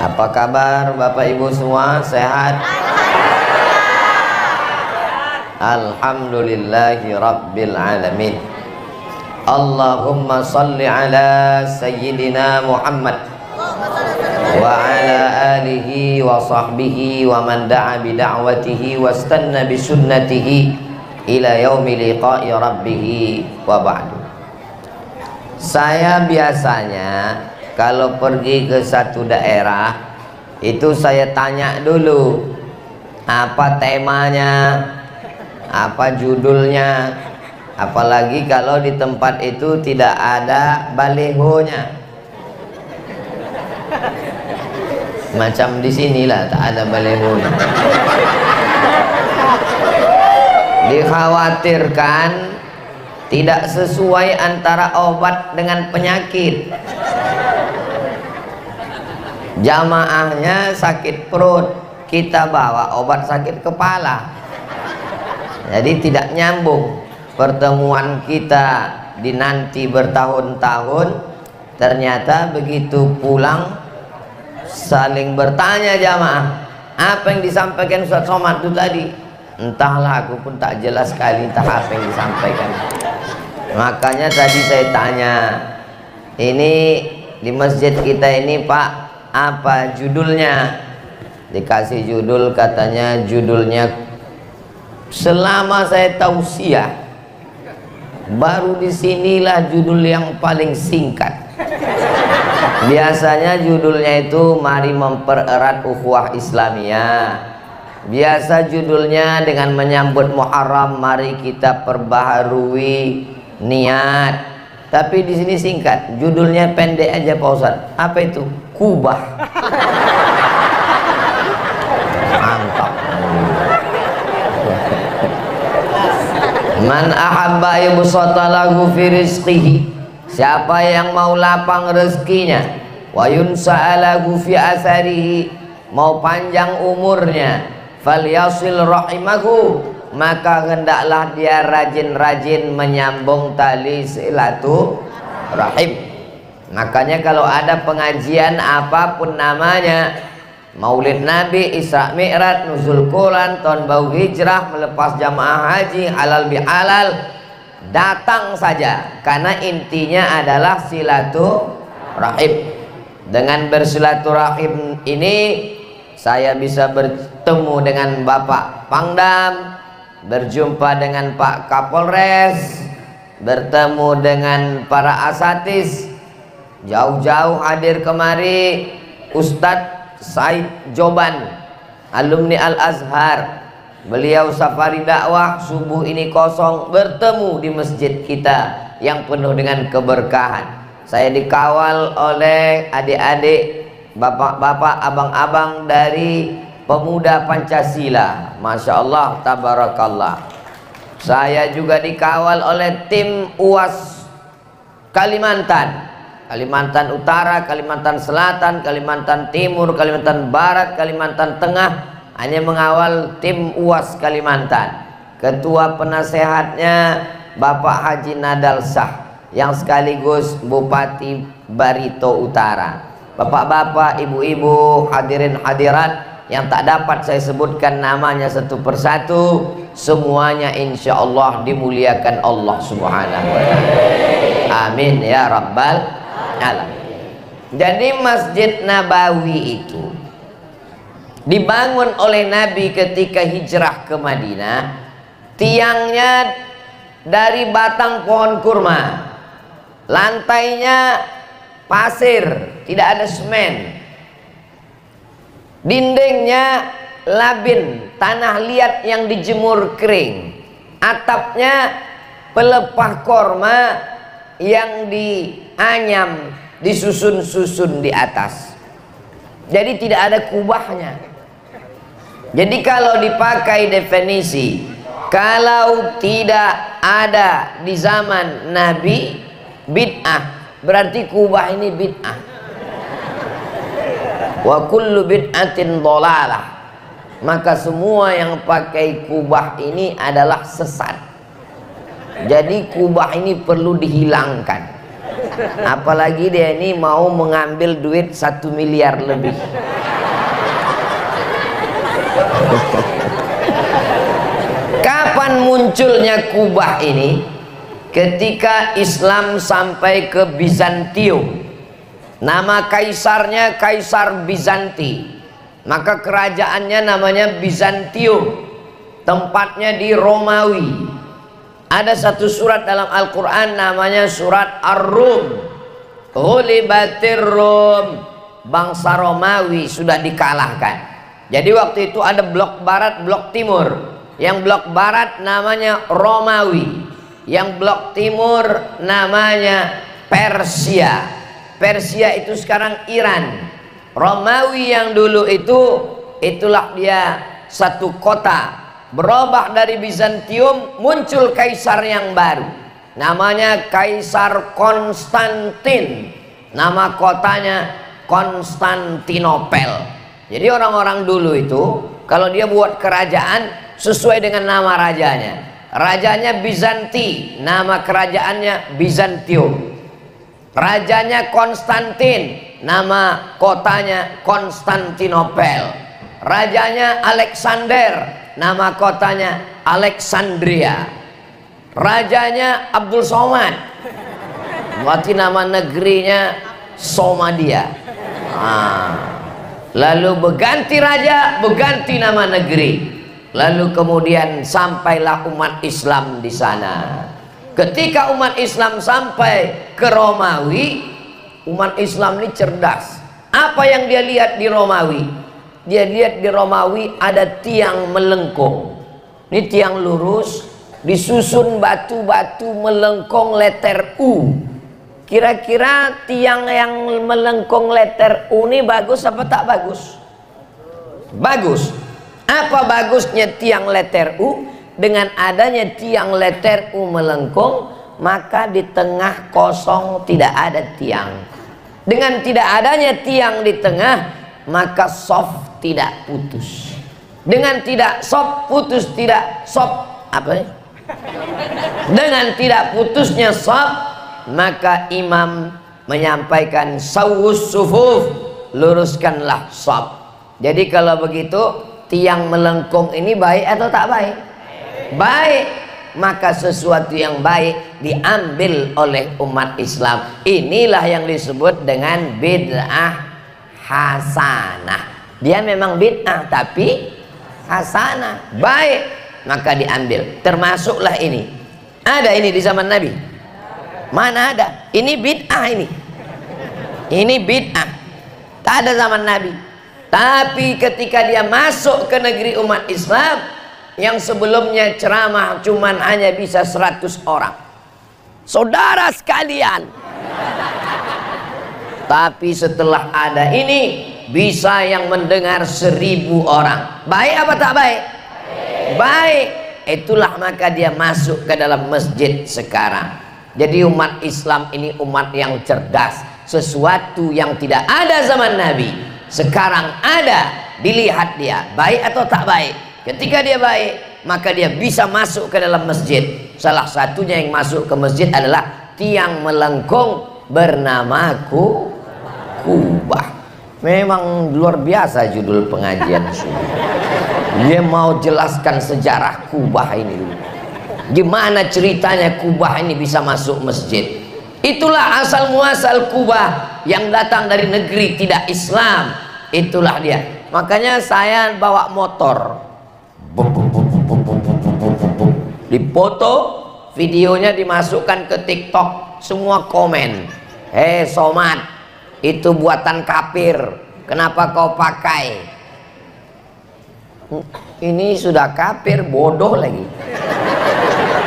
Apa kabar Bapak Ibu semua? Sehat? Alhamdulillahi Rabbil Alamin. Allahumma salli ala Sayyidina Muhammad wa ala alihi wa sahbihi wa man da'a bi da'watihi wa istanna bi sunnatihi ila yaumi liqa'i rabbih wa ba'du. Saya biasanya kalau pergi ke satu daerah itu saya tanya dulu apa temanya, apa judulnya, apalagi kalau di tempat itu tidak ada balihonya. Macam di sinilah tak ada balihonya. Dikhawatirkan tidak sesuai antara obat dengan penyakit. Jamaahnya sakit perut, kita bawa obat sakit kepala. Jadi tidak nyambung. Pertemuan kita dinanti bertahun-tahun, ternyata begitu pulang saling bertanya jamaah, apa yang disampaikan Ustaz Somad itu tadi? Entahlah, aku pun tak jelas sekali entah apa yang disampaikan. Makanya tadi saya tanya, ini di masjid kita ini Pak, apa judulnya? Dikasih judul, katanya judulnya selama saya tausiah. Baru disinilah judul yang paling singkat. Biasanya judulnya itu mari mempererat ukhuwah Islamiyah. Biasa judulnya dengan menyambut Muharram, mari kita perbaharui niat. Tapi di sini singkat, judulnya pendek aja Pak Ustaz. Apa itu? Kubah. Mantap. Man ahabba yubsata lahu fi rizqihi, siapa yang mau lapang rezekinya, wa yunsa'a lahu fi asarihi, mau panjang umurnya, falyasil rahimahu, maka hendaklah dia rajin-rajin menyambung tali silaturahim. Makanya kalau ada pengajian apapun namanya, Maulid Nabi, Isra Mi'raj, Nuzul Quran, tahun baru hijrah, melepas jamaah haji, halal bihalal, datang saja, karena intinya adalah silaturahim. Dengan bersilaturahim ini saya bisa bertemu dengan Bapak Pangdam, berjumpa dengan Pak Kapolres, bertemu dengan para asatiz, jauh-jauh hadir kemari, Ustadz Said Joban, alumni Al-Azhar, beliau safari dakwah, subuh ini kosong, bertemu di masjid kita yang penuh dengan keberkahan. Saya dikawal oleh adik-adik, bapak-bapak, abang-abang dari pemuda Pancasila. Masya Allah, tabarakallah. Saya juga dikawal oleh tim UAS Kalimantan, Kalimantan Utara, Kalimantan Selatan, Kalimantan Timur, Kalimantan Barat, Kalimantan Tengah, hanya mengawal tim UAS Kalimantan. Ketua penasehatnya Bapak Haji Nadal Shah, yang sekaligus Bupati Barito Utara. Bapak-bapak, ibu-ibu, hadirin hadirat yang tak dapat saya sebutkan namanya satu persatu, semuanya insya Allah dimuliakan Allah Subhanahu wa ta'ala. Amin ya Rabbal Alamin. Jadi Masjid Nabawi itu dibangun oleh Nabi ketika hijrah ke Madinah. Tiangnya dari batang pohon kurma, lantainya pasir, tidak ada semen, dindingnya labin, tanah liat yang dijemur kering, atapnya pelepah korma yang dianyam, disusun-susun di atas. Jadi tidak ada kubahnya. Jadi kalau dipakai definisi, kalau tidak ada di zaman Nabi bid'ah, berarti kubah ini bid'ah. Wa kullu bid'atin dhalalah, maka semua yang pakai kubah ini adalah sesat. Jadi kubah ini perlu dihilangkan. Apalagi dia ini mau mengambil duit 1 miliar lebih. Kapan munculnya Kubah ini? Ketika Islam sampai ke Bizantium. Nama kaisarnya Kaisar Bizanti. Maka kerajaannya namanya Bizantium. Tempatnya di Romawi. Ada satu surat dalam Al-Quran namanya surat Ar-Rum. Ghulibatir Rum. Bangsa Romawi sudah dikalahkan. Jadi waktu itu ada blok barat, blok timur. Yang blok barat namanya Romawi, yang blok timur namanya Persia. Persia itu sekarang Iran. Romawi yang dulu itu, itulah dia satu kota. Berubah dari Bizantium, muncul kaisar yang baru. Namanya Kaisar Konstantin. Nama kotanya Konstantinopel. Jadi orang-orang dulu itu kalau dia buat kerajaan sesuai dengan nama rajanya. Rajanya Bizanti, nama kerajaannya Bizantium. Rajanya Konstantin, nama kotanya Konstantinopel. Rajanya Alexander, nama kotanya Alexandria. Rajanya Abdul Somad, berarti nama negerinya Somalia. Lalu berganti raja, berganti nama negeri. Lalu kemudian sampailah umat Islam di sana. Ketika umat Islam sampai ke Romawi, umat Islam ini cerdas. Apa yang dia lihat di Romawi? Dia lihat di Romawi ada tiang melengkung. Ini tiang lurus, disusun batu-batu melengkung letter U. Kira-kira tiang yang melengkung letter U ini bagus apa tak bagus? Bagus. Apa bagusnya tiang letter U? Dengan adanya tiang letter U melengkung, maka di tengah kosong tidak ada tiang. Dengan tidak adanya tiang di tengah, maka soft tidak putus. Dengan tidak soft putus, tidak soft apa ya? Dengan tidak putusnya soft, maka imam menyampaikan sawus sufuf, luruskanlah soft. Jadi kalau begitu, tiang melengkung ini baik atau tak baik? Baik. Maka sesuatu yang baik diambil oleh umat Islam. Inilah yang disebut dengan bid'ah hasanah. Dia memang bid'ah tapi hasanah, baik, maka diambil. Termasuklah ini. Ada ini di zaman Nabi? Mana ada? Ini bid'ah ini. Ini bid'ah. Tak ada zaman Nabi. Tapi ketika dia masuk ke negeri umat Islam yang sebelumnya ceramah cuman hanya bisa 100 orang, saudara sekalian, tapi setelah ada ini bisa yang mendengar 1000 orang. Baik apa tak baik? Baik. Itulah maka dia masuk ke dalam masjid sekarang. Jadi umat Islam ini umat yang cerdas. Sesuatu yang tidak ada zaman Nabi sekarang ada, dilihat dia baik atau tak baik. Ketika dia baik, maka dia bisa masuk ke dalam masjid. Salah satunya yang masuk ke masjid adalah tiang melengkung bernama Kubah. Memang luar biasa judul pengajian. Dia mau jelaskan sejarah Kubah ini dulu. Gimana ceritanya Kubah ini bisa masuk masjid? Itulah asal muasal Kubah yang datang dari negeri tidak Islam. Itulah dia. Makanya saya bawa motor, dipoto, videonya dimasukkan ke TikTok, semua komen, hei Somad, itu buatan kafir, kenapa kau pakai? Ini sudah kafir, bodoh lagi.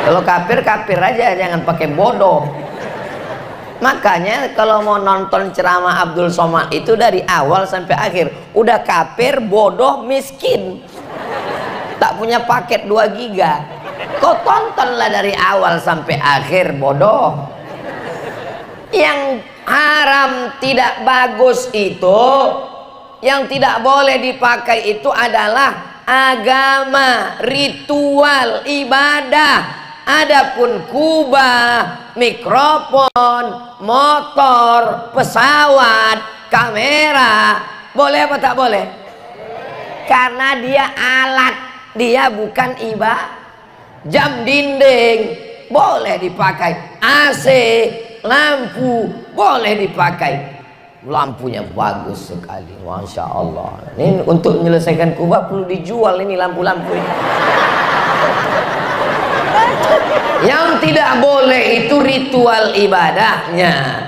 Kalau kafir, kafir aja, jangan pakai bodoh. Makanya kalau mau nonton ceramah Abdul Somad itu dari awal sampai akhir, udah kafir, bodoh, miskin, tak punya paket 2 giga, kau tontonlah dari awal sampai akhir, bodoh. Yang haram tidak bagus itu, yang tidak boleh dipakai itu adalah agama, ritual, ibadah. Adapun kubah, mikrofon, motor, pesawat, kamera, boleh apa tak boleh? karena dia alat, dia bukan ibadah. Jam dinding boleh dipakai, AC, lampu boleh dipakai. Lampunya bagus sekali, Masya Allah. Ini untuk menyelesaikan kubah perlu dijual ini lampu-lampu ini. Yang tidak boleh itu ritual ibadahnya.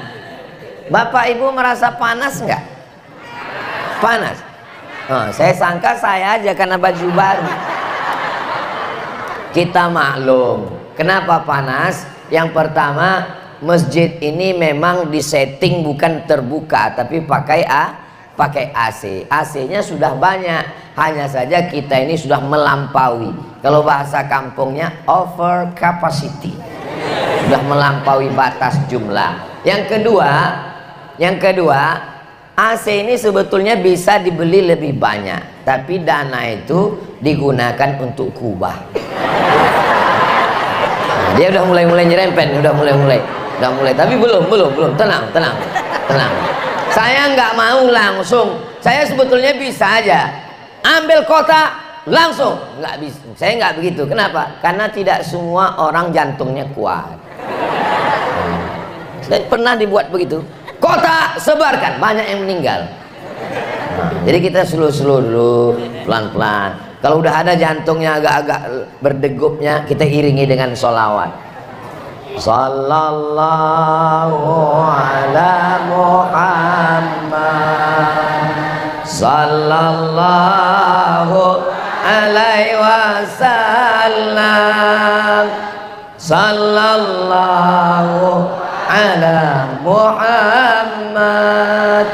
Bapak Ibu merasa panas nggak? Panas. Saya sangka saya aja karena baju baru. Kita maklum. Kenapa panas? Yang pertama, masjid ini memang disetting bukan terbuka tapi pakai AC. AC-nya sudah banyak, hanya saja kita ini sudah melampaui. Kalau bahasa kampungnya over capacity, sudah melampaui batas jumlah. Yang kedua, AC ini sebetulnya bisa dibeli lebih banyak, tapi dana itu digunakan untuk kubah. Dia udah mulai nyerempet, udah mulai, tapi belum, tenang. Saya nggak mau langsung, saya sebetulnya bisa aja ambil kotak langsung, nggak bisa, saya nggak begitu. Kenapa? Karena tidak semua orang jantungnya kuat. Saya pernah dibuat begitu, kotak sebarkan, banyak yang meninggal. Jadi kita slow dulu, pelan-pelan. Kalau udah ada jantungnya agak-agak berdegupnya, kita iringi dengan sholawat. Sallallahu ala Muhammad, sallallahu alaihi wasallam, sallallahu ala Muhammad,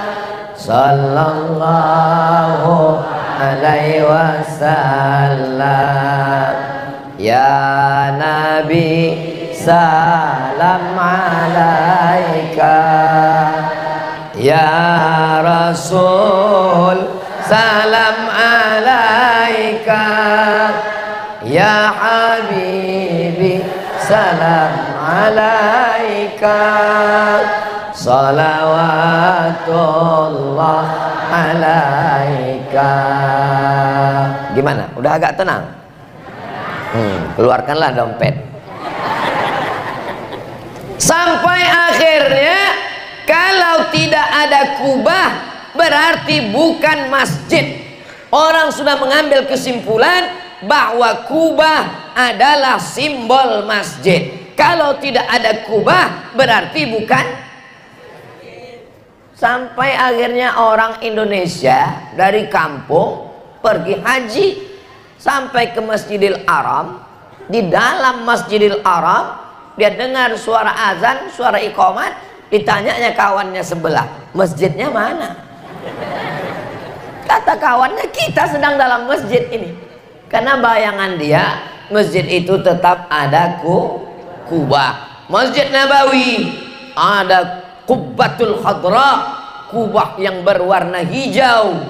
sallallahu alaihi wasallam. Ya Nabi salam alaika, ya Rasul salam alaika, ya Habibi salam alaika, salawatullah alaika. Gimana? Udah agak tenang? Keluarkanlah dompet. Sampai akhirnya kalau tidak ada kubah berarti bukan masjid. Orang sudah mengambil kesimpulan bahwa kubah adalah simbol masjid. Kalau tidak ada kubah berarti bukan. Sampai akhirnya orang Indonesia dari kampung pergi haji sampai ke Masjidil Haram. Di dalam Masjidil Haram dia dengar suara azan, suara iqamat, ditanyanya kawannya sebelah, masjidnya mana? Kata kawannya, kita sedang dalam masjid ini. Karena bayangan dia masjid itu tetap ada kubah. Masjid Nabawi ada Qubbatul Khadra, kubah yang berwarna hijau,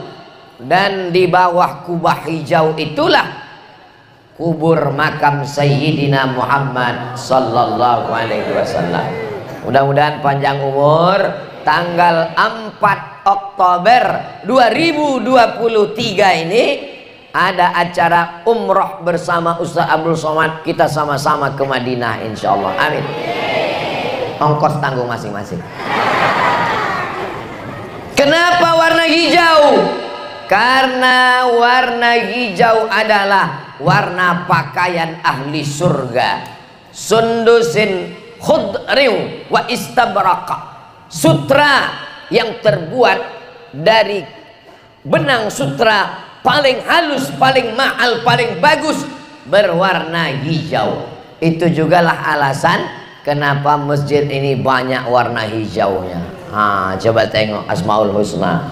dan di bawah kubah hijau itulah kubur makam Sayyidina Muhammad sallallahu alaihi wasallam. Mudah-mudahan panjang umur. Tanggal 4 Oktober 2023 ini ada acara umroh bersama Ustaz Abdul Somad. Kita sama-sama ke Madinah insyaallah. Amin. Ongkos tanggung masing-masing. Kenapa warna hijau? Karena warna hijau adalah warna pakaian ahli surga. Sundusin khudrin wa istabraqa. Sutra yang terbuat dari benang sutra paling halus, paling mahal, paling bagus, berwarna hijau. Itu jugalah alasan kenapa masjid ini banyak warna hijaunya. Coba tengok Asmaul Husna.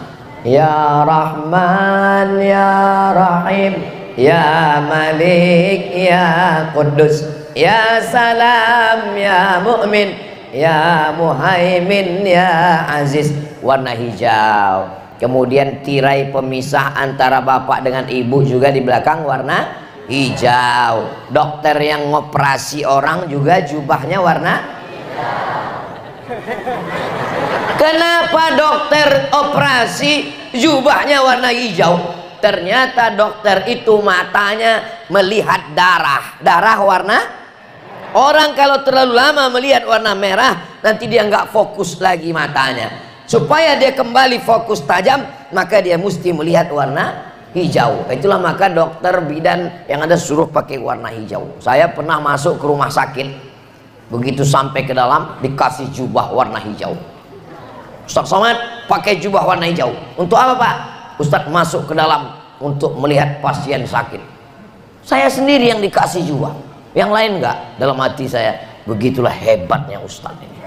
Ya Rahman, Ya Rahim, Ya Malik, Ya Quddus, Ya Salam, Ya Mu'min, Ya Muhaimin, Ya Aziz. Warna hijau. Kemudian tirai pemisah antara bapak dengan ibu juga di belakang warna hijau. Dokter yang ngoperasi orang juga jubahnya warna hijau. Kenapa dokter operasi jubahnya warna hijau? ternyata dokter itu matanya melihat darah. Darah warna, orang kalau terlalu lama melihat warna merah, nanti dia nggak fokus lagi matanya. Supaya dia kembali fokus tajam, maka dia mesti melihat warna hijau. Itulah maka dokter bidan yang ada suruh pakai warna hijau. Saya pernah masuk ke rumah sakit, begitu sampai ke dalam dikasih jubah warna hijau. Ustaz Somad pakai jubah warna hijau. Untuk apa Pak? Ustaz masuk ke dalam untuk melihat pasien sakit. Saya sendiri yang dikasih jubah, yang lain enggak. Dalam hati saya, begitulah hebatnya Ustaz ini.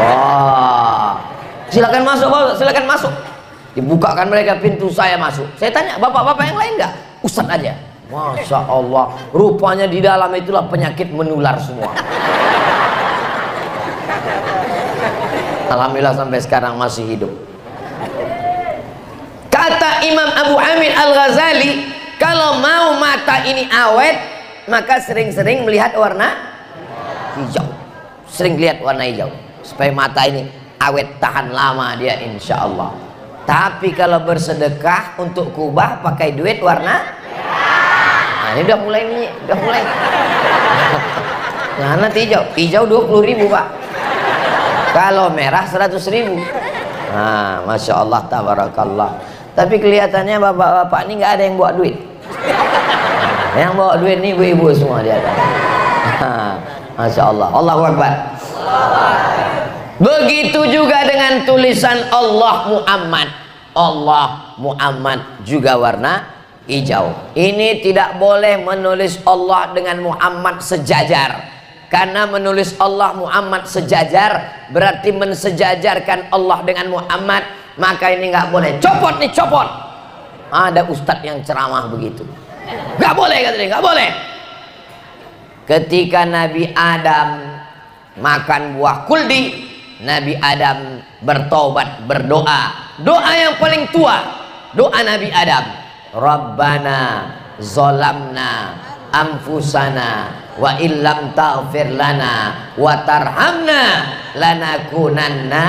Wah, silakan masuk Pak, silakan masuk. Dibukakan mereka pintu, saya masuk. Saya tanya, bapak-bapak yang lain enggak? Ustaz aja. Masya Allah, rupanya di dalam itulah penyakit menular semua. Alhamdulillah sampai sekarang masih hidup. Kata Imam Abu Hamid Al-Ghazali, kalau mau mata ini awet, maka sering-sering melihat warna hijau. Sering lihat warna hijau supaya mata ini awet, tahan lama dia insya Allah. Tapi kalau bersedekah untuk kubah pakai duit warna, nah ini udah mulai nih, udah mulai. Nah nanti hijau 20.000 Pak. Kalau merah 100.000. Nah, masya Allah, tabarakallah. Tapi kelihatannya bapak-bapak ini nggak ada yang bawa duit. Yang bawa duit ini ibu-ibu semua dia ada. Masya Allah. Allahu Akbar. Begitu juga dengan tulisan Allah Muhammad. Allah Muhammad juga warna hijau. Ini tidak boleh menulis Allah dengan Muhammad sejajar. Karena menulis Allah Muhammad sejajar berarti mensejajarkan Allah dengan Muhammad, maka ini nggak boleh. Copot nih, copot. Ada ustadz yang ceramah begitu. Nggak boleh katanya, nggak boleh. Ketika Nabi Adam makan buah kuldi, Nabi Adam bertobat, berdoa. Doa yang paling tua, doa Nabi Adam. Rabbana zolamna anfusana wa illam taghfir lana wa tarhamna lanakunanna.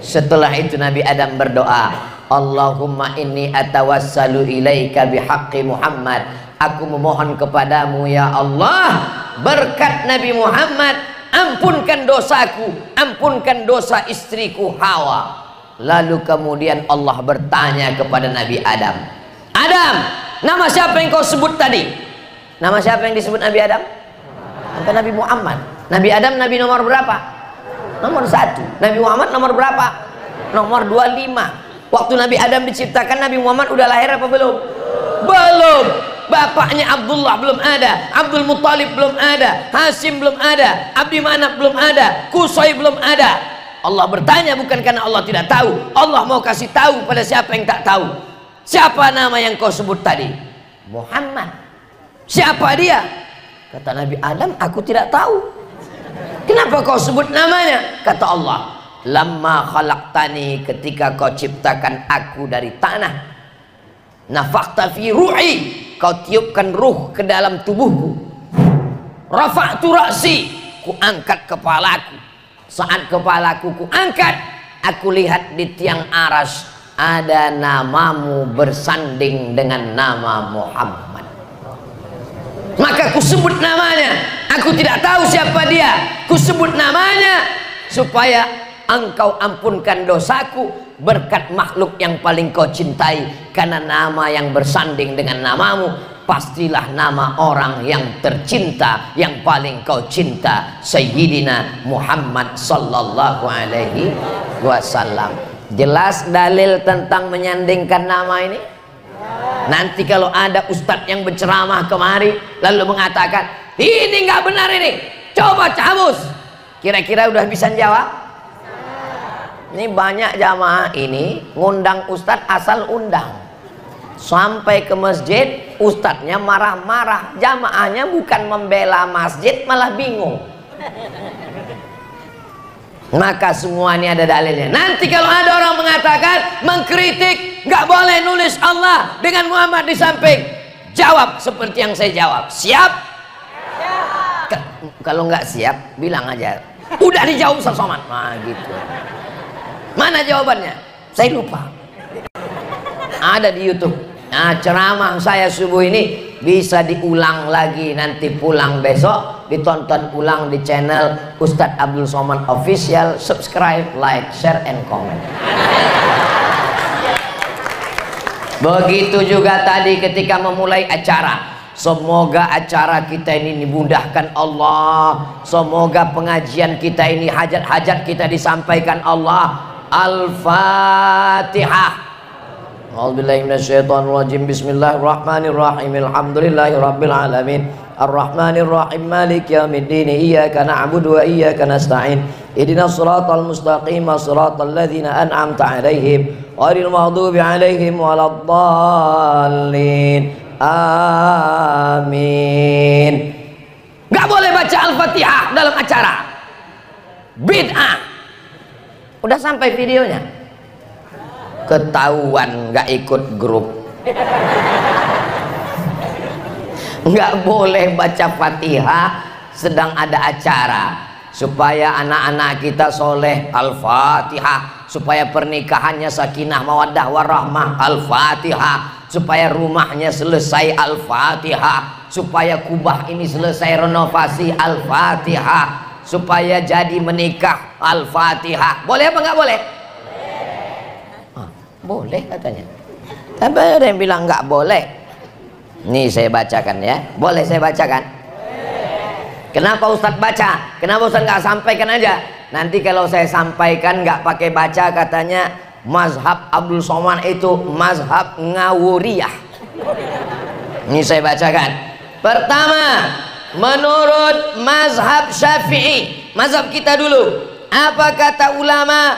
Setelah itu Nabi Adam berdoa, Allahumma inni atawassalu ilaika bihaqqi Muhammad. Aku memohon kepadamu ya Allah, berkat Nabi Muhammad, ampunkan dosaku, ampunkan dosa istriku Hawa. Lalu kemudian Allah bertanya kepada Nabi Adam, Adam, nama siapa yang kau sebut tadi? Nama siapa yang disebut Nabi Adam? Sampai Nabi Muhammad. Nabi Adam Nabi nomor berapa? Nomor 1. Nabi Muhammad nomor berapa? Nomor 25. Waktu Nabi Adam diciptakan, Nabi Muhammad udah lahir apa belum? Belum. Bapaknya Abdullah belum ada, Abdul Muttalib belum ada, Hasim belum ada, Abdi Manaf belum ada, Qusay belum ada. Allah bertanya bukan karena Allah tidak tahu. Allah mau kasih tahu pada siapa yang tak tahu. Siapa nama yang kau sebut tadi? Muhammad. Siapa dia? Kata Nabi Adam, aku tidak tahu. Kenapa kau sebut namanya? Kata Allah, lamma khalaqtani, ketika kau ciptakan aku dari tanah, nafakhta fi ruhi, kau tiupkan ruh ke dalam tubuhku, rafa'tu ra'si, ku angkat kepalaku. Saat kepalaku ku angkat, aku lihat di tiang aras ada namamu bersanding dengan nama Muhammad. Maka ku sebut namanya. Aku tidak tahu siapa dia, ku sebut namanya supaya engkau ampunkan dosaku berkat makhluk yang paling kau cintai. Karena nama yang bersanding dengan namamu pastilah nama orang yang tercinta, yang paling kau cinta, Sayyidina Muhammad sallallahu alaihi wasallam. Jelas dalil tentang menyandingkan nama ini. Nanti kalau ada ustadz yang berceramah kemari lalu mengatakan ini nggak benar ini, coba cabut. Kira-kira udah bisa jawab? Ini banyak jamaah ini ngundang ustadz asal undang. Sampai ke masjid ustadznya marah-marah, jamaahnya bukan membela masjid malah bingung. Maka semua ini ada dalilnya. Nanti kalau ada orang mengatakan, mengkritik, nggak boleh nulis Allah dengan Muhammad di samping, jawab seperti yang saya jawab. Siap? Kalau nggak siap, bilang aja. Udah dijawab Ustaz Somad. Nah gitu. Mana jawabannya? Saya lupa. Ada di YouTube. Nah, ceramah saya subuh ini bisa diulang lagi nanti pulang besok, ditonton ulang di channel Ustadz Abdul Somad Official. Subscribe, like, share, and comment. Begitu juga tadi ketika memulai acara. Semoga acara kita ini dimudahkan Allah. Semoga pengajian kita ini, hajat-hajat kita disampaikan Allah. Al-Fatihah. A'udzubillahi minasyaitonirrajim. Bismillahirrahmanirrahim. Alhamdulillahirabbil alamin. Arrahmanirrahim. Maliki yaumiddin. Iyyaka na'budu wa iyyaka nasta'in. Ihdinas siratal mustaqim. Shiratal ladzina an'amta 'alaihim ghairil maghdubi 'alaihim waladdallin. Amin. Gak boleh baca Al-Fatihah dalam acara. Bid'ah. Udah sampai videonya. Ketahuan gak ikut grup. Gak boleh baca Fatihah sedang ada acara. Supaya anak-anak kita soleh, Al-Fatihah. Supaya pernikahannya sakinah mawaddah warahmah, Al-Fatihah. Supaya rumahnya selesai, Al-Fatihah. Supaya kubah ini selesai renovasi, Al-Fatihah. Supaya jadi menikah, Al-Fatihah. Boleh apa nggak boleh? Boleh katanya. Tapi ada yang bilang nggak boleh. Nih saya bacakan ya. Boleh saya bacakan? Kenapa Ustadz baca? Kenapa Ustadz nggak sampaikan aja? Nanti kalau saya sampaikan nggak pakai baca, katanya mazhab Abdul Somad itu mazhab ngawuriyah. Ini saya bacakan. Pertama, menurut mazhab Syafi'i, mazhab kita dulu, apa kata ulama?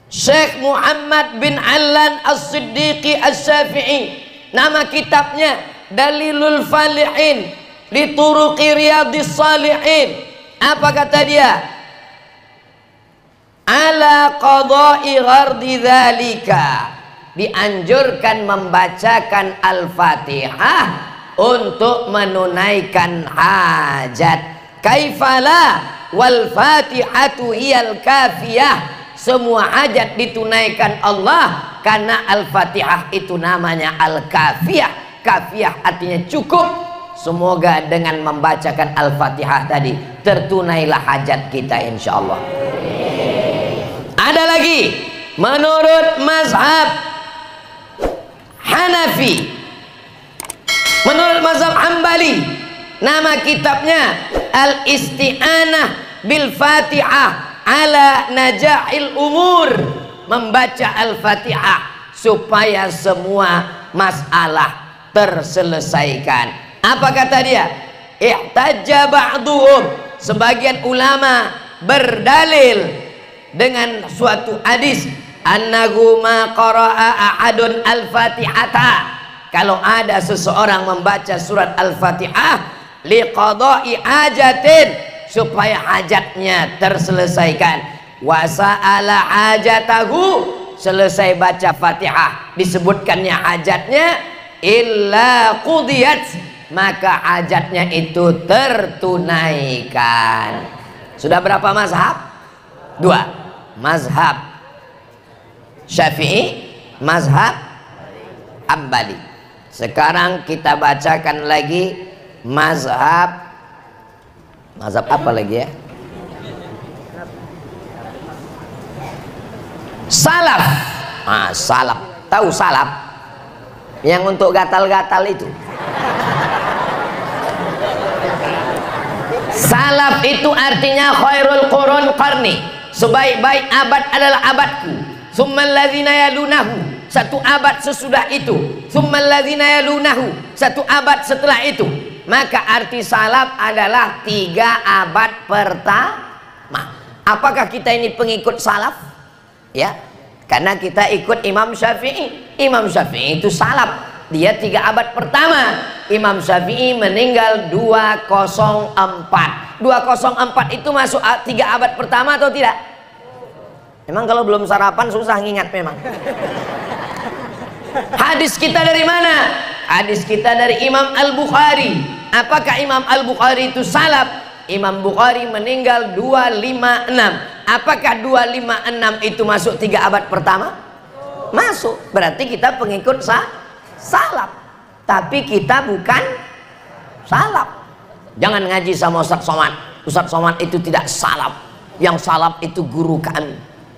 Syekh Muhammad bin Allan As-Siddiqi As-Syafi'i, nama kitabnya Dalilul Falihin li Turuqi Riyadhis Shalihin. Apa kata dia? Ala qada'i ghardi dzalika, dianjurkan membacakan Al-Fatihah untuk menunaikan hajat. Kaifala wal fatihatu hiyal kafiyah, semua hajat ditunaikan Allah karena Al-Fatihah itu namanya Al-Kafiyah. Kafiyah artinya cukup. Semoga dengan membacakan Al-Fatihah tadi tertunailah hajat kita insyaallah. Ada lagi menurut mazhab Hanafi, menurut mazhab Hambali, nama kitabnya Al-Isti'anah bil Fatihah ala najahil umur, membaca Al-Fatihah supaya semua masalah terselesaikan. Apa kata dia? Ihtajja ba'duhum, sebagian ulama berdalil dengan suatu hadis, annahu ma qara'a ahadun al-Fatihata, kalau ada seseorang membaca surat Al-Fatihah liqada'i hajatin, supaya hajatnya terselesaikan, wa sa'ala hajatahu, selesai baca Fatihah disebutkannya hajatnya, illa qudiyat, maka hajatnya itu tertunaikan. Sudah berapa mazhab? Dua. Mazhab Syafi'i, mazhab Hambali. Sekarang kita bacakan lagi mazhab apa lagi ya? Salaf. Salaf. Tahu salaf? Yang untuk gatal-gatal itu. Salaf itu artinya khairul qurun qarni, sebaik-baik abad adalah abadku. Tsummal ladzina yalunahu, satu abad sesudah itu. Tsummal ladzina yalunahu, satu abad setelah itu. Maka arti salaf adalah 3 abad pertama. Apakah kita ini pengikut salaf? Ya, karena kita ikut Imam Syafi'i. Imam Syafi'i itu salaf. Dia 3 abad pertama. Imam Syafi'i meninggal 204. 204 itu masuk 3 abad pertama atau tidak? Emang kalau belum sarapan susah ngingat memang. Hadis kita dari mana? Hadis kita dari Imam Al-Bukhari. Apakah Imam Al-Bukhari itu salaf? Imam Bukhari meninggal 256. Apakah 256 itu masuk 3 abad pertama? masuk. Berarti kita pengikut salaf, tapi kita bukan salaf. Jangan ngaji sama Ustaz Somad. Ustaz Somad itu tidak salaf, yang salaf itu guru kami.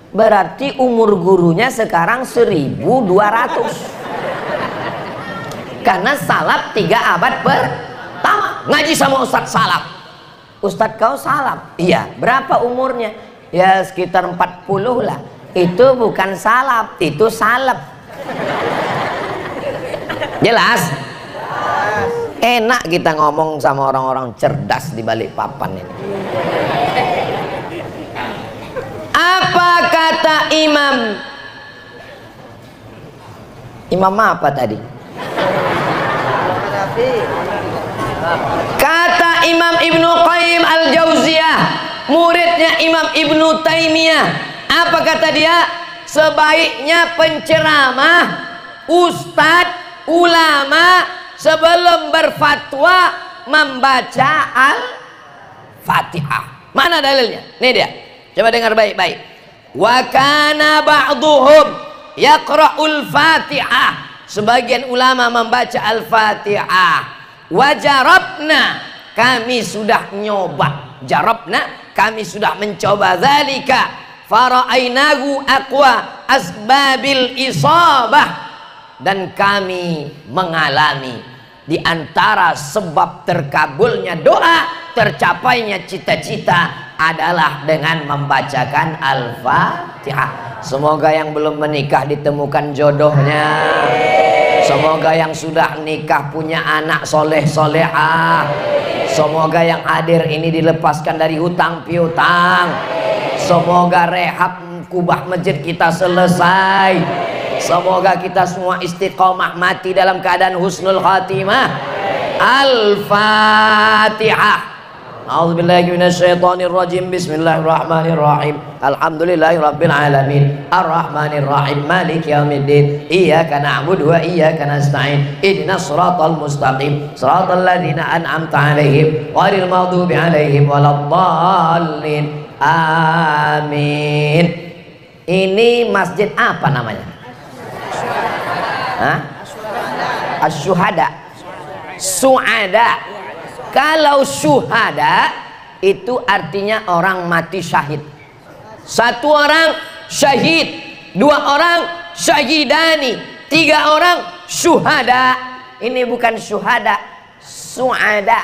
Berarti umur gurunya sekarang 1200, karena salaf 3 abad pertama. Ngaji sama Ustaz salaf. Ustaz kau salaf? Iya. Berapa umurnya? Ya sekitar 40 lah. Itu bukan salaf, itu salep. Jelas? Enak kita ngomong sama orang-orang cerdas di balik papan ini. Apa kata Imam apa tadi? Kata Imam Ibnu Qayyim Al-Jauziyah, muridnya Imam Ibnu Taimiyah. Apa kata dia? Sebaiknya penceramah, ustadz, ulama sebelum berfatwa membaca Al-Fatihah. Mana dalilnya? Nih dia. Coba dengar baik-baik. Wa kana ba'duhum yaqra'ul Fatihah. Sebagian ulama membaca Al-Fatihah. Wa jarabna, kami sudah nyoba. Jarabna, kami sudah mencoba. Zalika fara'ainahu aqwa asbabil isabah. Dan kami mengalami di antara sebab terkabulnya doa, tercapainya cita-cita adalah dengan membacakan Al-Fatihah. Semoga yang belum menikah ditemukan jodohnya. Semoga yang sudah nikah punya anak soleh solehah. Semoga yang hadir ini dilepaskan dari hutang piutang. Semoga rehab kubah masjid kita selesai. Semoga kita semua istiqomah mati dalam keadaan husnul khatimah. Al-Fatihah. A'udzubillahi minasyaitonir rajim. Bismillahirrahmanirrahim. Alhamdulillahirabbil alamin. Arrahmanirrahim. Maliki yaumiddin. Iyyaka na'budu wa iyyaka nasta'in. Ihdinas shiratal mustaqim. Shiratal ladzina an'amta 'alaihim ghairil maghdubi 'alaihim waladdallin. Amin. Ini masjid apa namanya? Asy-syuhada. Su'ada. Kalau syuhada itu artinya orang mati syahid. Satu orang syahid, 2 orang syahidani, 3 orang syuhada. Ini bukan syuhada, su'ada.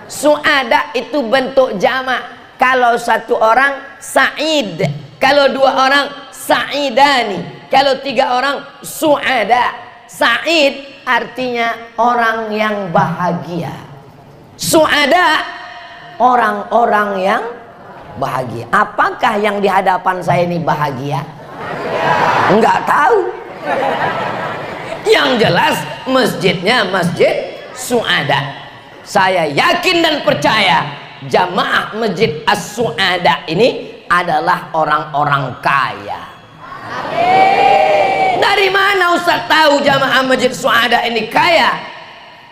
Su'ada itu bentuk jamak. Kalau 1 orang sa'id, kalau 2 orang sa'idani, kalau 3 orang su'ada. Sa'id artinya orang yang bahagia. Su'ada orang-orang yang bahagia. Apakah yang di hadapan saya ini bahagia? Enggak tahu. Yang jelas masjidnya masjid Su'ada. Saya yakin dan percaya jamaah masjid As-Su'ada ini adalah orang-orang kaya. Dari mana Ustaz tahu jamaah masjid Su'ada ini kaya?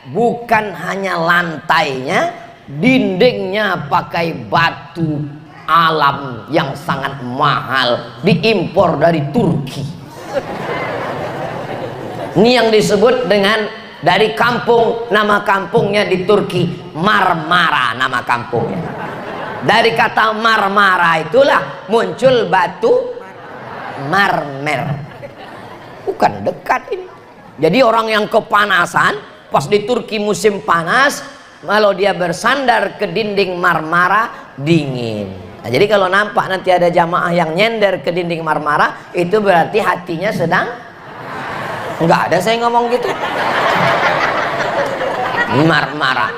Bukan hanya lantainya, dindingnya pakai batu alam yang sangat mahal, diimpor dari Turki. Ini yang disebut dengan dari kampung, nama kampungnya di Turki Marmara, nama kampungnya. Dari kata Marmara itulah muncul batu marmer. Bukan dekat ini. Jadi orang yang kepanasan pas di Turki musim panas, kalau dia bersandar ke dinding Marmara dingin. Nah, jadi kalau nampak nanti ada jamaah yang nyender ke dinding Marmara, itu berarti hatinya sedang enggak ada saya ngomong gitu. Marmara.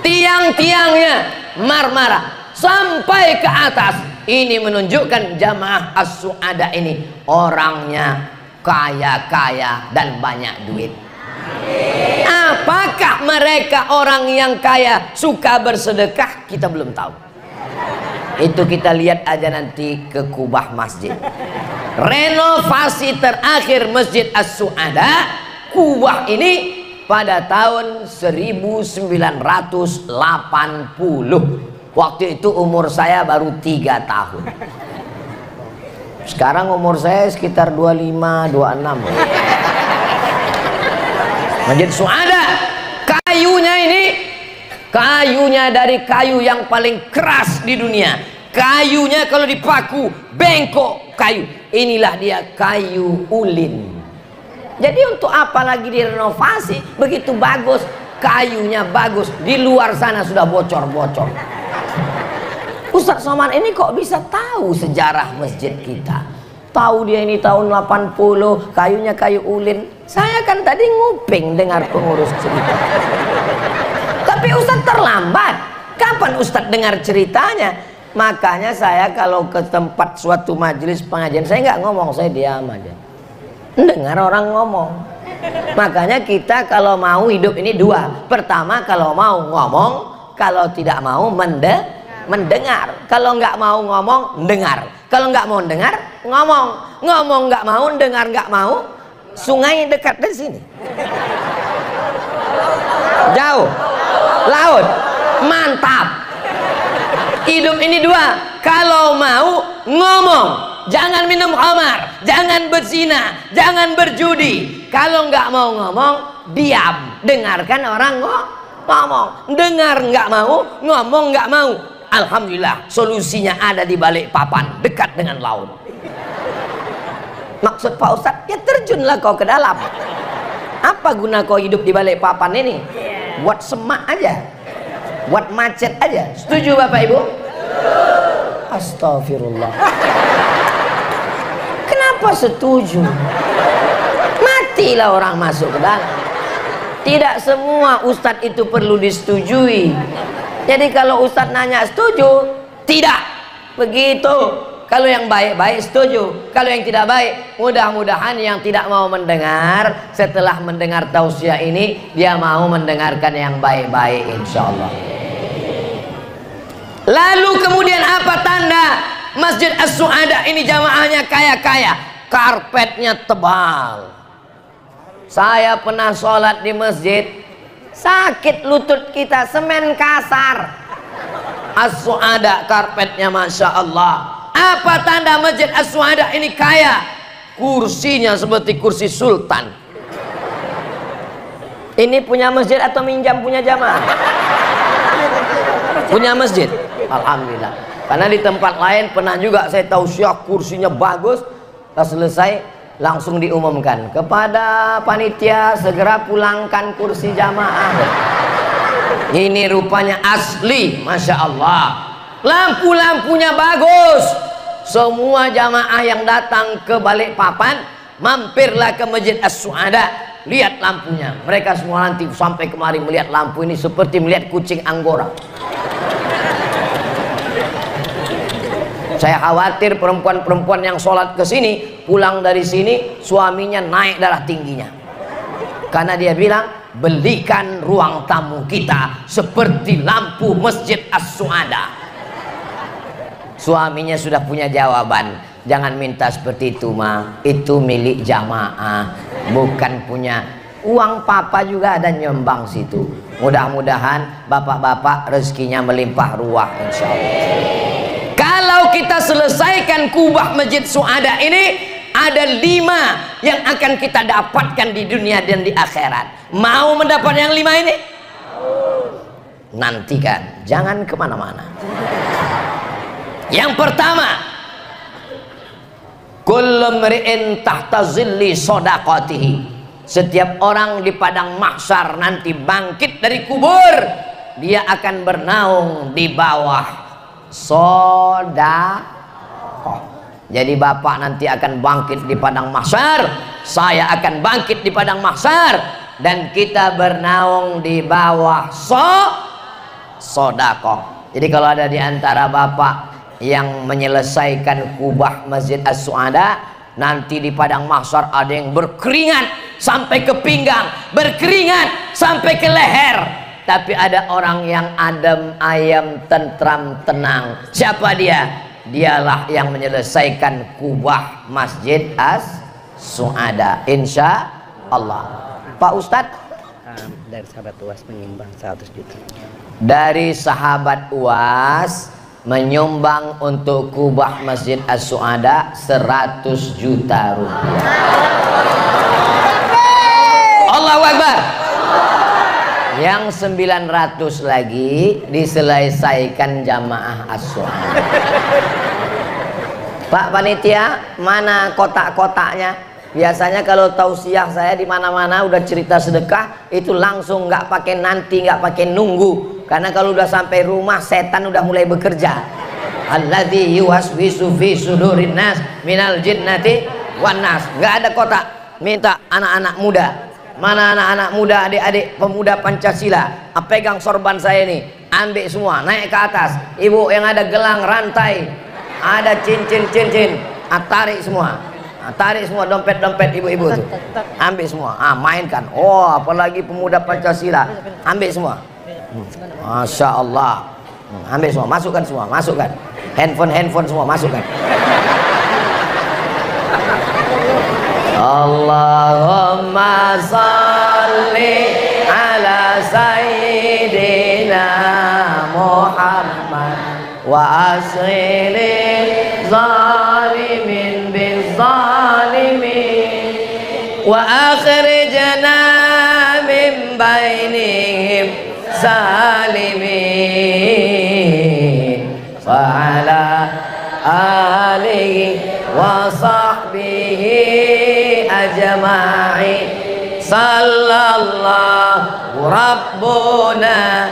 Tiang-tiangnya Marmara sampai ke atas. Ini menunjukkan jamaah As-Su'ada ini orangnya kaya-kaya dan banyak duit. Apakah mereka orang yang kaya suka bersedekah? Kita belum tahu. Itu kita lihat aja nanti ke kubah masjid. Renovasi terakhir Masjid As-Su'ada, kubah ini pada tahun 1980. Waktu itu umur saya baru 3 tahun. Sekarang umur saya sekitar 25, 26. Masjid Su'ada, kayunya ini, kayunya dari kayu yang paling keras di dunia. Kayunya kalau dipaku bengkok kayu. Inilah dia kayu ulin. Jadi untuk apa lagi direnovasi? Begitu bagus, kayunya bagus, di luar sana sudah bocor-bocor. Ustadz Somad ini kok bisa tahu sejarah masjid kita? Tahu dia ini tahun 80, kayunya kayu ulin. Saya kan tadi nguping dengar pengurus cerita. Tapi Ustadz terlambat. Kapan Ustadz dengar ceritanya? Makanya saya kalau ke tempat suatu majelis pengajian, saya nggak ngomong, saya diam aja. Dengar orang ngomong. Makanya kita kalau mau hidup ini dua. Pertama, kalau mau ngomong, kalau tidak mau mendengar. Kalau nggak mau ngomong, dengar. Kalau nggak mau dengar, ngomong. Ngomong nggak mau, dengar nggak mau. Sungai dekat dari sini. Jauh. Laut. Mantap. Hidup ini dua. Kalau mau ngomong, jangan minum khamar, jangan berzina, jangan berjudi. Kalau nggak mau ngomong, diam. Dengarkan orang ngomong. Dengar nggak mau, ngomong nggak mau. Alhamdulillah, solusinya ada di balik papan, dekat dengan laut. Maksud Pak Ustadz, ya terjunlah kau ke dalam. Apa guna kau hidup di balik papan ini? Buat semak aja, buat macet aja. Setuju Bapak Ibu? Astagfirullah. Kenapa setuju? Matilah orang masuk ke dalam. Tidak semua ustadz itu perlu disetujui. Jadi kalau ustadz nanya setuju? Tidak. Begitu. Kalau yang baik-baik setuju. Kalau yang tidak baik, mudah-mudahan yang tidak mau mendengar, setelah mendengar tausiah ini, dia mau mendengarkan yang baik-baik insyaallah. Lalu kemudian apa tanda Masjid As-Su'ada ini jamaahnya kaya-kaya? Karpetnya tebal. Saya pernah sholat di masjid, sakit lutut kita, semen kasar. As-Su'ada karpetnya Masya Allah. Apa tanda Masjid As-Su'ada ini kaya? Kursinya seperti kursi sultan. Ini punya masjid atau minjam punya jamaah? Punya masjid. Alhamdulillah. Karena di tempat lain pernah juga saya tahu siap kursinya bagus. Setelah selesai langsung diumumkan kepada panitia, segera pulangkan kursi jamaah. Ini rupanya asli, Masya Allah. Lampu-lampunya bagus. Semua jamaah yang datang ke Balikpapan, mampirlah ke Masjid As-Su'ada, lihat lampunya. Mereka semua nanti sampai kemari melihat lampu ini seperti melihat kucing Anggora. Saya khawatir perempuan-perempuan yang sholat ke sini, pulang dari sini suaminya naik darah tingginya. Karena dia bilang, belikan ruang tamu kita seperti lampu Masjid As-Su'ada. Suaminya sudah punya jawaban, jangan minta seperti itu mah, itu milik jamaah, bukan punya. Uang papa juga ada nyumbang situ. Mudah-mudahan bapak-bapak rezekinya melimpah ruah insyaallah. Kalau kita selesaikan kubah Masjid Su'ada ini, ada 5 yang akan kita dapatkan di dunia dan di akhirat. Mau mendapat yang 5 ini? Nantikan, jangan kemana-mana. Yang pertama, kullu mri'in tahta zilli shadaqatihi. Setiap orang di padang mahsyar nanti bangkit dari kubur, dia akan bernaung di bawah sedekah. Jadi bapak nanti akan bangkit di padang mahsyar, saya akan bangkit di padang mahsyar, dan kita bernaung di bawah sedekah. Jadi kalau ada di antara bapak yang menyelesaikan kubah Masjid As-Su'ada, nanti di padang mahsyar ada yang berkeringat sampai ke pinggang, berkeringat sampai ke leher. Tapi ada orang yang adem ayem, tentram, tenang. Siapa dia? Dialah yang menyelesaikan kubah Masjid As-Su'ada, insya Allah. Pak Ustadz, dari sahabat UAS menyumbang 100 juta. dari sahabat UAS menyumbang untuk kubah Masjid As-Suada 100 juta rupiah. Allahu Akbar. Yang 900 lagi diselesaikan jamaah As-Suada. Pak Panitia, mana kotak-kotaknya? Biasanya kalau tausiah saya di mana-mana udah cerita sedekah itu langsung, nggak pakai nanti, nggak pakai nunggu. Karena kalau udah sampai rumah setan udah mulai bekerja. Alladzi yuwaswisu fi sudurin nas minal jinnati wan nas. Nggak ada kotak. Minta anak-anak muda. Mana anak-anak muda, adik-adik pemuda Pancasila, pegang sorban saya ini, ambil semua, naik ke atas. Ibu yang ada gelang, rantai, ada cincin-cincin, tarik semua. Tarik semua dompet-dompet ibu-ibu tuh, ambil semua, mainkan. Oh, apalagi pemuda Pancasila, ambil semua. Masya Allah, ambil semua, masukkan semua, masukkan. Handphone semua masukkan. Allahumma salli ala sayyidina Muhammad wa asghilil zalimin bil zalimin wa akhrijna min bainihim salimin wa ala alihi wa sahbihi ajma'in sallallahu rabbuna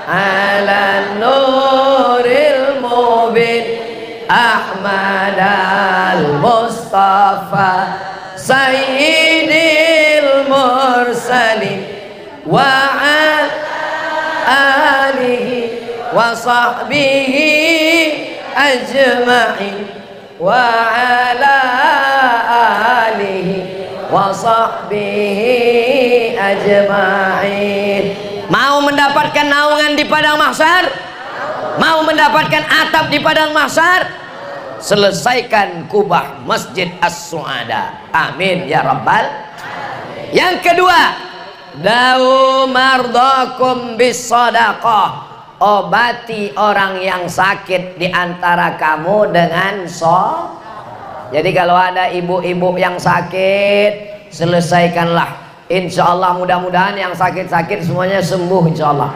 ala nuril mubin Ahmad al-Mustafa sayyidil mursalin wa alihi wa sahbihi ajma'in wa ala alihi wa sahbihi ajma'in. Mau mendapatkan naungan di padang mahsyar? Mau mendapatkan atap di padang mahsyar? Selesaikan kubah Masjid As-Suada. Amin ya rabbal. Yang kedua, da'u mardakum bis sadaqah. Obati orang yang sakit di antara kamu dengan Jadi kalau ada ibu-ibu yang sakit, selesaikanlah. Insya Allah mudah-mudahan yang sakit-sakit semuanya sembuh insya Allah.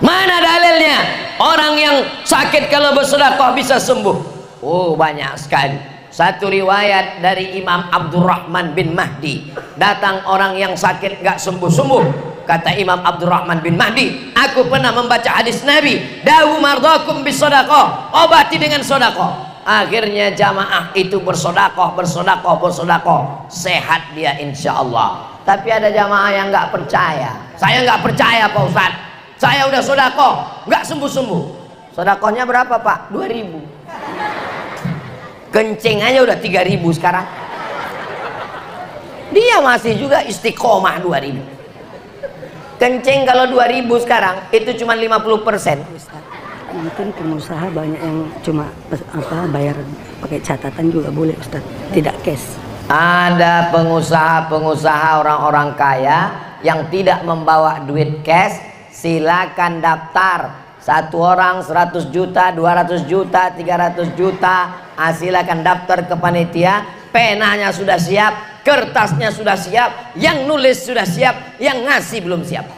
Mana dalilnya? Orang yang sakit kalau bersedekah bisa sembuh. Oh, banyak sekali. Satu riwayat dari Imam Abdurrahman bin Mahdi. Datang orang yang sakit gak sembuh-sembuh. Kata Imam Abdurrahman bin Mahdi, aku pernah membaca hadis Nabi, da'u mardakum bis sadaqah, obati dengan sedekah. Akhirnya jamaah itu bersedekah, sehat dia insya Allah. Tapi ada jamaah yang nggak percaya. Saya nggak percaya Pak Ustadz. Saya udah sedekah, nggak sembuh-sembuh. Sedekahnya berapa Pak? 2.000. Kencing aja udah 3.000 sekarang. Dia masih juga istiqomah 2.000. Kencing kalau 2.000 sekarang itu cuma 50%. Mungkin pengusaha banyak yang cuma bayar pakai catatan juga boleh Ustaz, tidak cash. Ada pengusaha-pengusaha orang-orang kaya yang tidak membawa duit cash, silakan daftar. Satu orang 100 juta, 200 juta, 300 juta. Silakan daftar ke panitia. Penanya sudah siap, kertasnya sudah siap, yang nulis sudah siap, yang ngasih belum siap.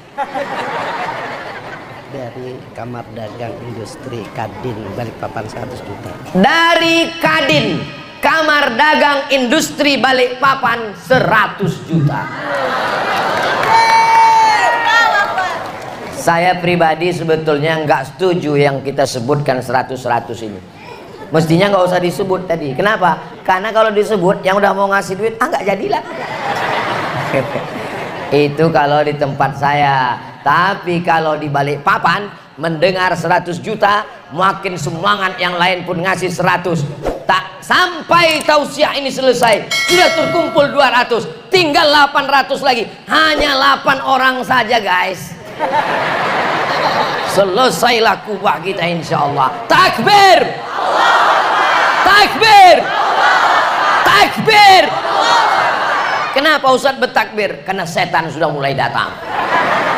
Dari Kamar Dagang Industri Kadin Balikpapan 100 juta. Dari Kadin Kamar Dagang Industri Balikpapan 100 juta. Saya pribadi sebetulnya nggak setuju yang kita sebutkan 100-100 ini. Mestinya nggak usah disebut tadi. Kenapa? Karena kalau disebut yang udah mau ngasih duit, nggak jadilah. Itu kalau di tempat saya. Tapi kalau di Balikpapan mendengar 100 juta, makin semangat yang lain pun ngasih 100. Tak sampai tausiah ini selesai, sudah terkumpul 200, tinggal 800 lagi. Hanya 8 orang saja guys. Selesailah kubah kita insya Allah. Takbir! Takbir! Takbir! Kenapa Ustadz bertakbir? Karena setan sudah mulai datang.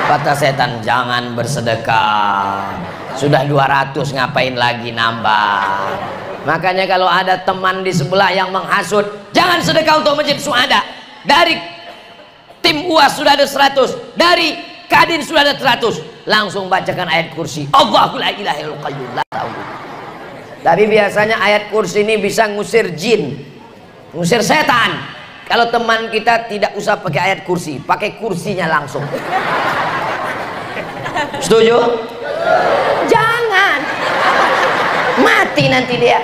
Kata setan, jangan bersedekah, Sudah 200, ngapain lagi nambah? Makanya kalau ada teman di sebelah yang menghasut, jangan sedekah untuk masjid Suhada. Dari tim UAS sudah ada 100, dari Kadin sudah ada 100. Langsung bacakan ayat kursi. Allahu la ilaha illal qayyum la ta'udhu. Tapi biasanya ayat kursi ini bisa ngusir jin, ngusir setan. Kalau teman kita tidak usah pakai ayat kursi, pakai kursinya langsung. Setuju? Jangan. Mati nanti dia.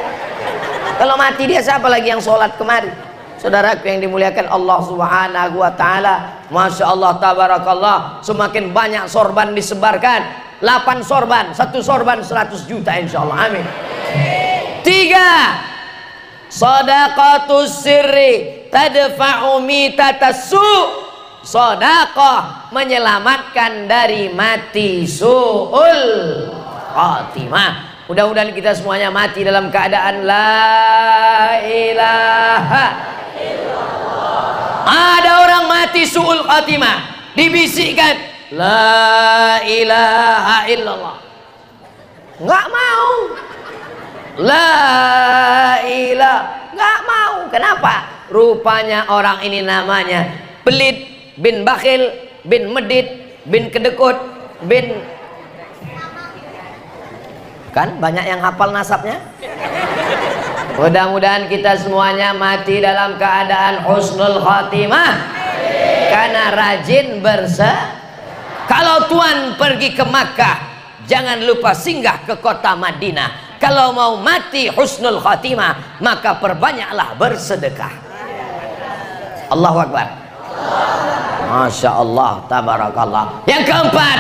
Kalau mati dia, siapa lagi yang sholat kemari? Saudaraku yang dimuliakan Allah Subhanahu wa ta'ala, Masya Allah, tabarakallah, semakin banyak sorban disebarkan. 8 sorban, 1 sorban 100 juta insya Allah, amin. 3, shadaqatus sirri tadfa'u mitatassu. Sedekah menyelamatkan dari mati su'ul khatimah. Mudah-mudahan kita semuanya mati dalam keadaan la ilaha illallah. Ada orang mati su'ul khatimah, dibisikkan la ilaha illallah, nggak mau. La ilaha, nggak mau. Kenapa? Rupanya orang ini namanya pelit, bin bakhil, bin medit, bin kedekut, bin, kan banyak yang hafal nasabnya. Mudah-mudahan kita semuanya mati dalam keadaan husnul khatimah, karena rajin Kalau Tuhan pergi ke Makkah, jangan lupa singgah ke kota Madinah. Kalau mau mati husnul khatimah, maka perbanyaklah bersedekah. Allahu Akbar. Masya Allah, tabarakallah. Yang keempat,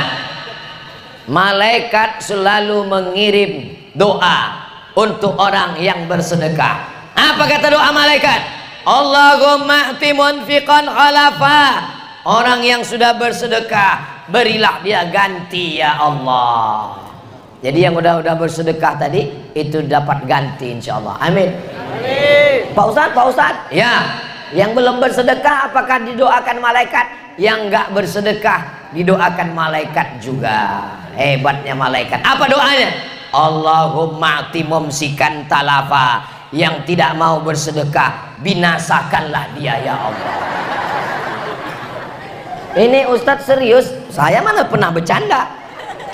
malaikat selalu mengirim doa untuk orang yang bersedekah. Apa kata doa malaikat? Allahumma a'ti munfiqan khalafa. Orang yang sudah bersedekah, berilah dia ganti ya Allah. Jadi yang udah bersedekah tadi itu dapat ganti insya Allah. Amin. Amin. Pak Ustadz, ya. Yang belum bersedekah apakah didoakan malaikat? Yang enggak bersedekah didoakan malaikat juga. Hebatnya malaikat. Apa doanya? Allahumma a'ti mumsikan talafa. Yang tidak mau bersedekah, binasakanlah dia ya Allah. Ini Ustadz serius, saya mana pernah bercanda.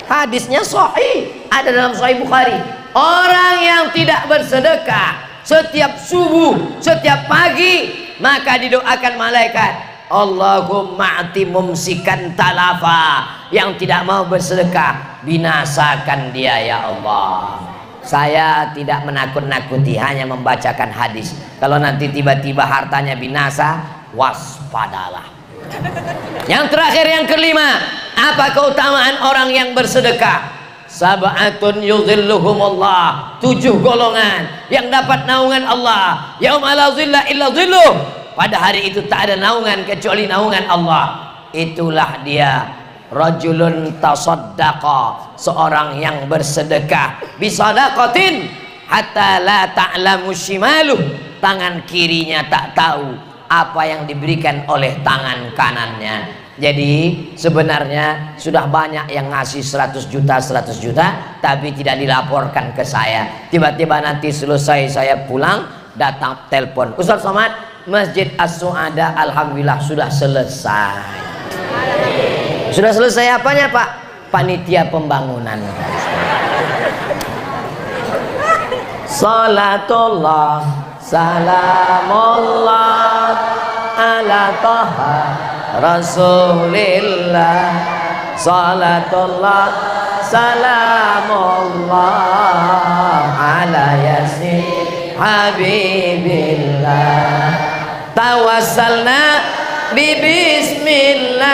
Hadisnya sahih, ada dalam Sahih Bukhari. Orang yang tidak bersedekah setiap subuh, setiap pagi, maka didoakan malaikat, Allahumma a'ti mumsikan talafa. Yang tidak mau bersedekah, binasakan dia ya Allah. Saya tidak menakut-nakuti, hanya membacakan hadis. Kalau nanti tiba-tiba hartanya binasa, waspadalah. Yang terakhir, yang kelima, apa keutamaan orang yang bersedekah? Sab'atun yudhilluhumullah, 7 golongan yang dapat naungan Allah. Yauma la zilla illa zilluh. Pada hari itu tak ada naungan kecuali naungan Allah. Itulah dia rajulun tasaddaqa, seorang yang bersedekah bisadaqatin hatta la ta'lamu shimaluh, tangan kirinya tak tahu apa yang diberikan oleh tangan kanannya. Jadi sebenarnya sudah banyak yang ngasih 100 juta, tapi tidak dilaporkan ke saya. Tiba-tiba nanti selesai saya pulang, datang telepon, Ustaz Somad, Masjid As-Su'ada alhamdulillah sudah selesai. Sudah selesai apanya Pak? Panitia pembangunan. Salatullah salamullah ala taha Rasulillah. Salatullah salamullah ala yasin habibillah. Tawassalna bi bismillah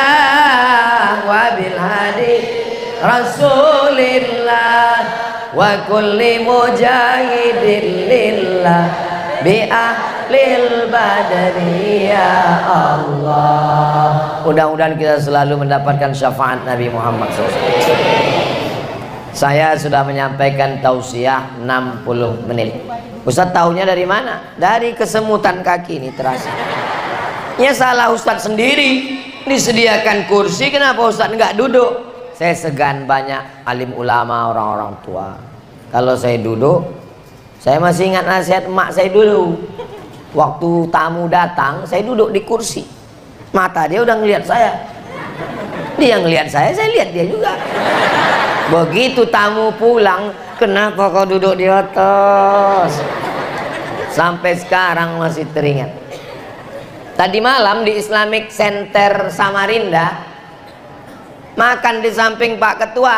wa bil hadi Rasulillah wa kulli mujahidin lillah bi ahlil badri ya Allah. Mudah-mudahan kita selalu mendapatkan syafaat Nabi Muhammad SAW. Saya sudah menyampaikan tausiah 60 menit. Ustaz tahunya dari mana? Dari kesemutan kaki ini terasa. Ya salah Ustaz sendiri. Disediakan kursi, kenapa Ustaz nggak duduk? saya segan banyak alim ulama, orang-orang tua. Kalau saya duduk, saya masih ingat nasihat emak saya dulu. Waktu tamu datang, saya duduk di kursi. Mata dia udah ngelihat saya. Dia ngelihat saya lihat dia juga. Begitu tamu pulang, kenapa kau duduk di atas? Sampai sekarang masih teringat. Tadi malam di Islamic Center Samarinda, makan di samping Pak Ketua.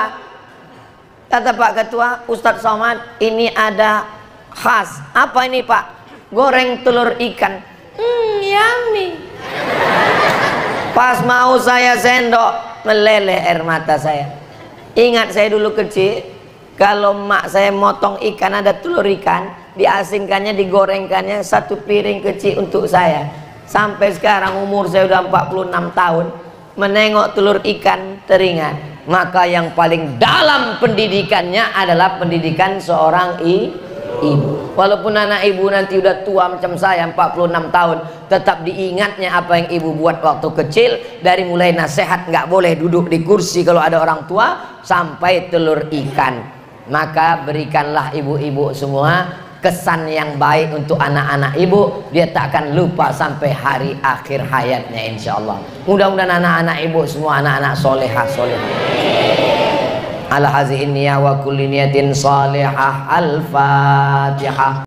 Kata Pak Ketua, Ustadz Somad, ini ada khas. Apa ini Pak? Goreng telur ikan. Yummy. Pas mau saya sendok, meleleh air mata saya. Ingat saya dulu kecil, kalau mak saya motong ikan, ada telur ikan, diasingkannya, digorengkannya satu piring kecil untuk saya. Sampai sekarang umur saya udah 46 tahun, menengok telur ikan teringat. Maka yang paling dalam pendidikannya adalah pendidikan seorang ibu. Walaupun anak ibu nanti udah tua macam saya 46 tahun, tetap diingatnya apa yang ibu buat waktu kecil. Dari mulai nasihat nggak boleh duduk di kursi kalau ada orang tua, sampai telur ikan. Maka berikanlah ibu-ibu semua kesan yang baik untuk anak-anak ibu. Dia tak akan lupa sampai hari akhir hayatnya, insya Allah. Mudah-mudahan anak-anak ibu semua anak-anak solehah solehah. Ala hazihi niyya wa kulli niyatin salihah. Al-Fatihah.